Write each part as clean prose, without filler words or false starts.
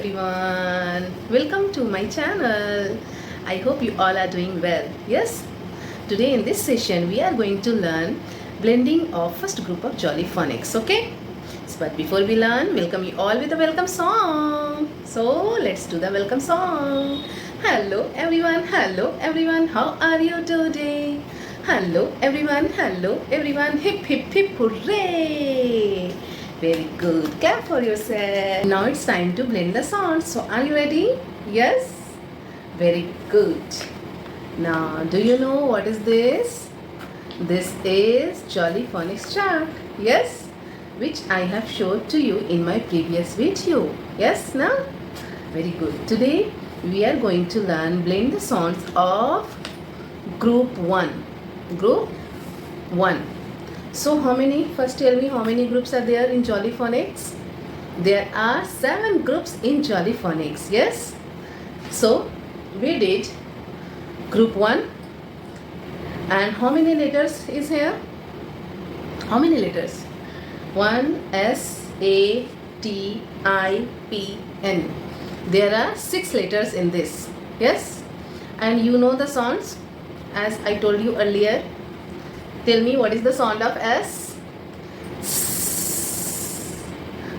everyone, welcome to my channel. I hope you all are doing well. Yes, today in this session we are going to learn blending of first group of Jolly Phonics. Okay, but before we learn, welcome you all with a welcome song. So let's do the welcome song. Hello everyone, how are you today? Hello everyone, hip hip hip hooray. Very good. Clap for yourself. Now it's time to blend the sounds. So are you ready? Yes? Very good. Now do you know what is this? This is Jolly Phonics chart. Yes? Which I have showed to you in my previous video. Yes? Now? Very good. Today we are going to learn blend the sounds of group 1. Group 1. So how many? First tell me how many groups are there in Jolly Phonics? There are 7 groups in Jolly Phonics. Yes? So we did group 1. And how many letters is here? How many letters? 1 S A T I P N. There are 6 letters in this. Yes? And you know the sounds as I told you earlier. Tell me, what is the sound of S?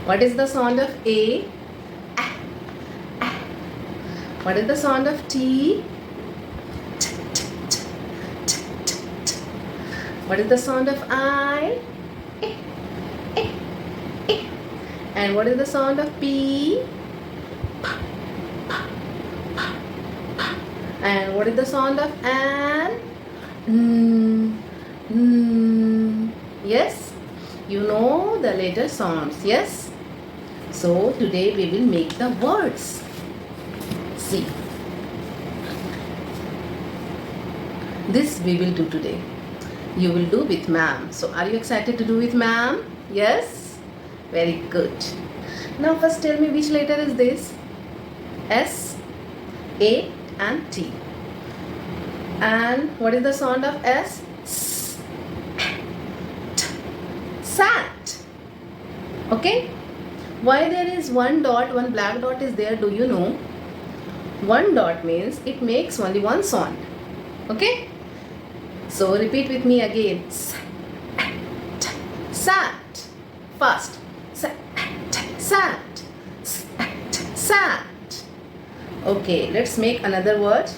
What is the sound of A? What is the sound of T? What is the sound of I? And what is the sound of P? And what is the sound of N? Yes, you know the letter sounds. Yes, so today we will make the words. See, this we will do today. You will do with ma'am. So are you excited to do with ma'am? Yes, very good. Now first tell me, which letter is this? S, A and T. And what is the sound of S? Sat. Okay. Why there is one dot, one black dot is there, do you know? One dot means it makes only one sound. Okay. So repeat with me again. Sat. Fast. Sat. Sat. Sat. Okay. Let's make another word.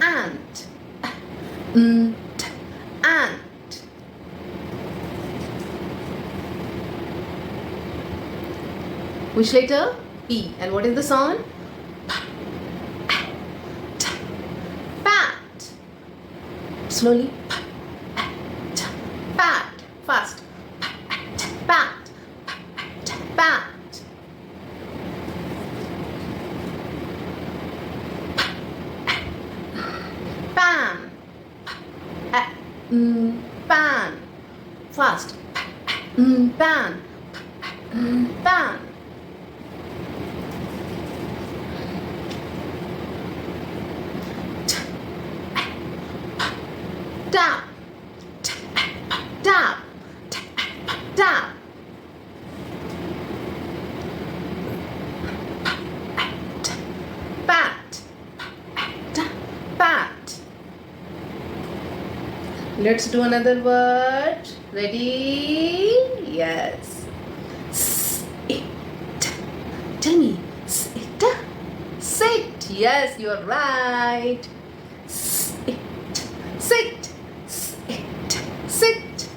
Ant. Ant. Which letter? P. And what is the sound? Pat. Slowly. Pat. Fast. Pat. Pat. Pan. Pan. Fast. Pan. Pan. Tap. Tap. Tap. Pat. Pat. Let's do another word. Ready? Yes. Sit. Tell me. Sit. Sit. Yes, you're right. Sit. Sit. Sit. Sit.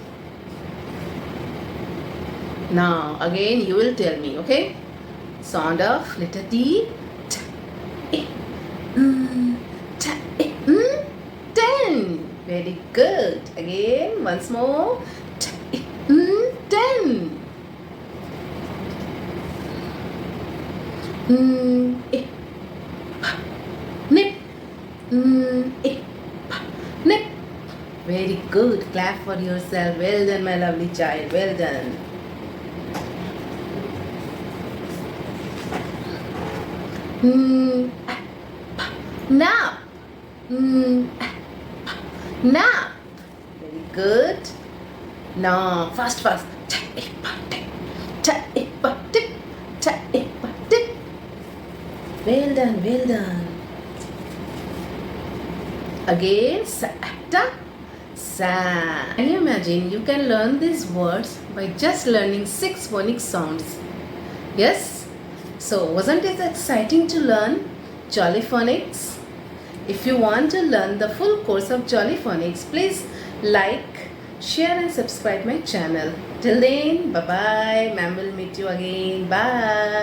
Now again you will tell me, okay? Sound of letter T. Ten. Very good. Again, once more. 10. Nip. Nip. Very good. Clap for yourself. Well done, my lovely child. Well done. Nap. Nap. Very good. Now, fast, fast. Ta-ip-a-tip, ta-ip-a-tip, ta-ip-a-tip. Well done, well done. Again, sa-ta, sa. Can you imagine? You can learn these words by just learning 6 phonics sounds. Yes? So, wasn't it exciting to learn Jolly Phonics? If you want to learn the full course of Jolly Phonics, please like, share and subscribe my channel. Till then, bye-bye. Ma'am will meet you again. Bye.